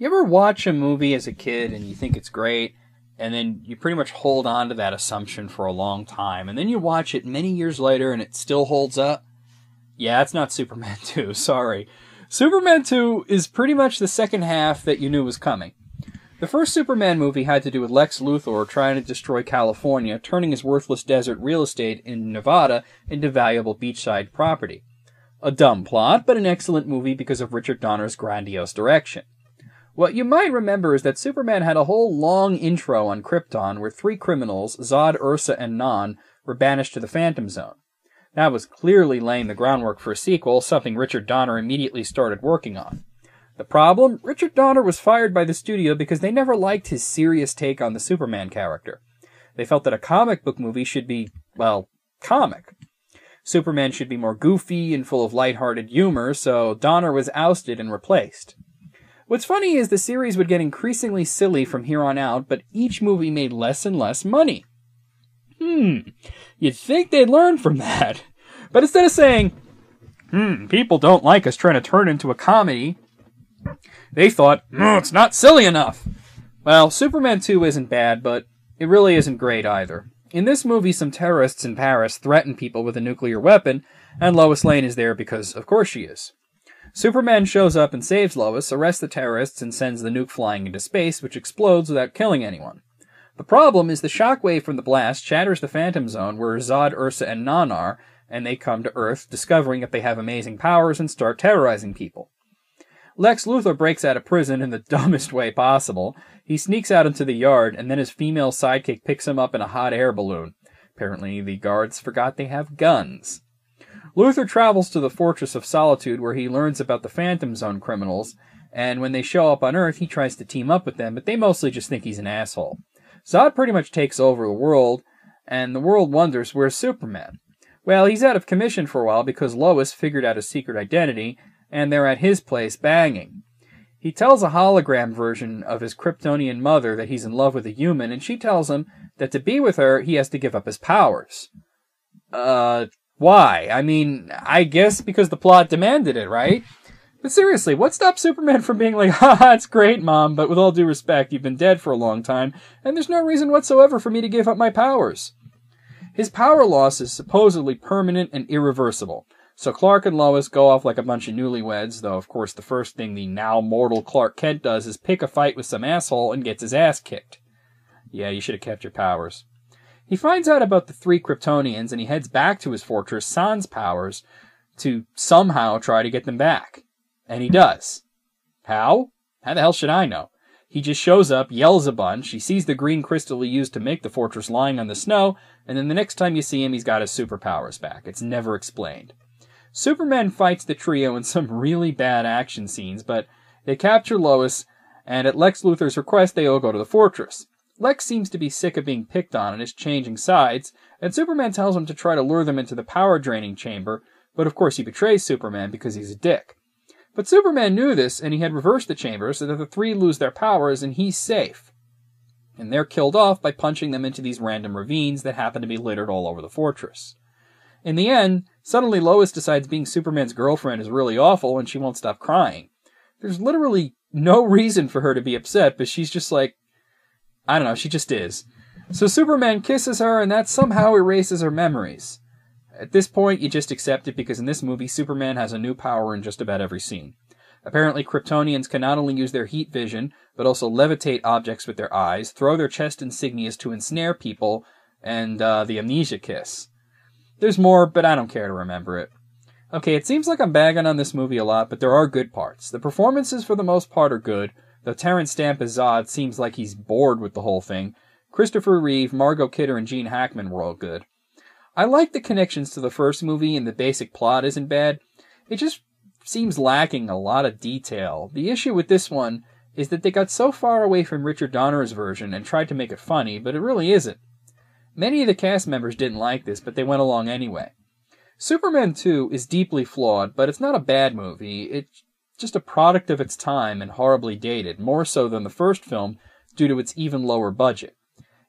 You ever watch a movie as a kid and you think it's great, and then you pretty much hold on to that assumption for a long time, and then you watch it many years later and it still holds up? Yeah, it's not Superman 2, sorry. Superman 2 is pretty much the second half that you knew was coming. The first Superman movie had to do with Lex Luthor trying to destroy California, turning his worthless desert real estate in Nevada into valuable beachside property. A dumb plot, but an excellent movie because of Richard Donner's grandiose direction. What you might remember is that Superman had a whole long intro on Krypton where three criminals, Zod, Ursa, and Non, were banished to the Phantom Zone. That was clearly laying the groundwork for a sequel, something Richard Donner immediately started working on. The problem? Richard Donner was fired by the studio because they never liked his serious take on the Superman character. They felt that a comic book movie should be, well, comic. Superman should be more goofy and full of lighthearted humor, so Donner was ousted and replaced. What's funny is the series would get increasingly silly from here on out, but each movie made less and less money. You'd think they'd learn from that. But instead of saying, people don't like us trying to turn into a comedy, they thought, it's not silly enough. Well, Superman 2 isn't bad, but it really isn't great either. In this movie, some terrorists in Paris threaten people with a nuclear weapon, and Lois Lane is there because, of course, she is. Superman shows up and saves Lois, arrests the terrorists, and sends the nuke flying into space, which explodes without killing anyone. The problem is the shockwave from the blast shatters the Phantom Zone where Zod, Ursa, and Non are, and they come to Earth, discovering that they have amazing powers and start terrorizing people. Lex Luthor breaks out of prison in the dumbest way possible. He sneaks out into the yard, and then his female sidekick picks him up in a hot air balloon. Apparently, the guards forgot they have guns. Luthor travels to the Fortress of Solitude where he learns about the Phantom Zone criminals, and when they show up on Earth, he tries to team up with them, but they mostly just think he's an asshole. Zod pretty much takes over the world, and the world wonders, where's Superman? Well, he's out of commission for a while because Lois figured out his secret identity, and they're at his place banging. He tells a hologram version of his Kryptonian mother that he's in love with a human, and she tells him that to be with her, he has to give up his powers. Why? I mean, I guess because the plot demanded it, right? But seriously, what stops Superman from being like, haha, it's great, Mom, but with all due respect, you've been dead for a long time, and there's no reason whatsoever for me to give up my powers. His power loss is supposedly permanent and irreversible, so Clark and Lois go off like a bunch of newlyweds, though of course the first thing the now mortal Clark Kent does is pick a fight with some asshole and gets his ass kicked. Yeah, you should have kept your powers. He finds out about the three Kryptonians, and he heads back to his fortress, sans powers, to somehow try to get them back. And he does. How? How the hell should I know? He just shows up, yells a bunch, he sees the green crystal he used to make the fortress lying on the snow, and then the next time you see him, he's got his superpowers back. It's never explained. Superman fights the trio in some really bad action scenes, but they capture Lois, and at Lex Luthor's request, they all go to the fortress. Lex seems to be sick of being picked on and is changing sides, and Superman tells him to try to lure them into the power-draining chamber, but of course he betrays Superman because he's a dick. But Superman knew this, and he had reversed the chamber so that the three lose their powers and he's safe. And they're killed off by punching them into these random ravines that happen to be littered all over the fortress. In the end, suddenly Lois decides being Superman's girlfriend is really awful and she won't stop crying. There's literally no reason for her to be upset, but she's just like, I don't know, she just is. So Superman kisses her, and that somehow erases her memories. At this point, you just accept it because in this movie, Superman has a new power in just about every scene. Apparently, Kryptonians can not only use their heat vision, but also levitate objects with their eyes, throw their chest insignias to ensnare people, and the amnesia kiss. There's more, but I don't care to remember it. Okay, it seems like I'm bagging on this movie a lot, but there are good parts. The performances, for the most part, are good, though Terrence Stamp as Zod seems like he's bored with the whole thing. Christopher Reeve, Margot Kidder, and Gene Hackman were all good. I like the connections to the first movie, and the basic plot isn't bad. It just seems lacking a lot of detail. The issue with this one is that they got so far away from Richard Donner's version and tried to make it funny, but it really isn't. Many of the cast members didn't like this, but they went along anyway. Superman 2 is deeply flawed, but it's not a bad movie. It's just a product of its time and horribly dated, more so than the first film due to its even lower budget.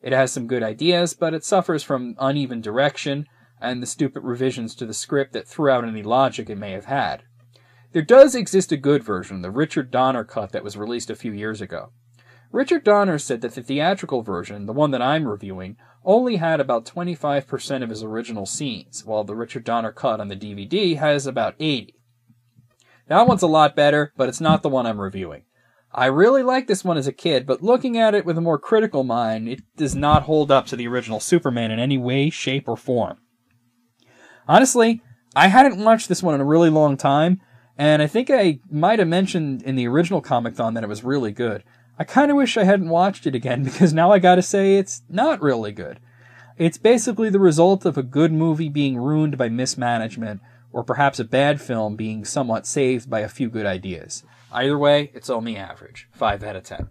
It has some good ideas, but it suffers from uneven direction and the stupid revisions to the script that threw out any logic it may have had. There does exist a good version, the Richard Donner cut that was released a few years ago. Richard Donner said that the theatrical version, the one that I'm reviewing, only had about 25% of his original scenes, while the Richard Donner cut on the DVD has about 80. That one's a lot better, but it's not the one I'm reviewing. I really liked this one as a kid, but looking at it with a more critical mind, it does not hold up to the original Superman in any way, shape, or form. Honestly, I hadn't watched this one in a really long time, and I think I might have mentioned in the original ComicThon that it was really good. I kind of wish I hadn't watched it again, because now I gotta say it's not really good. It's basically the result of a good movie being ruined by mismanagement, or perhaps a bad film being somewhat saved by a few good ideas. Either way, it's only average. 5 out of 10.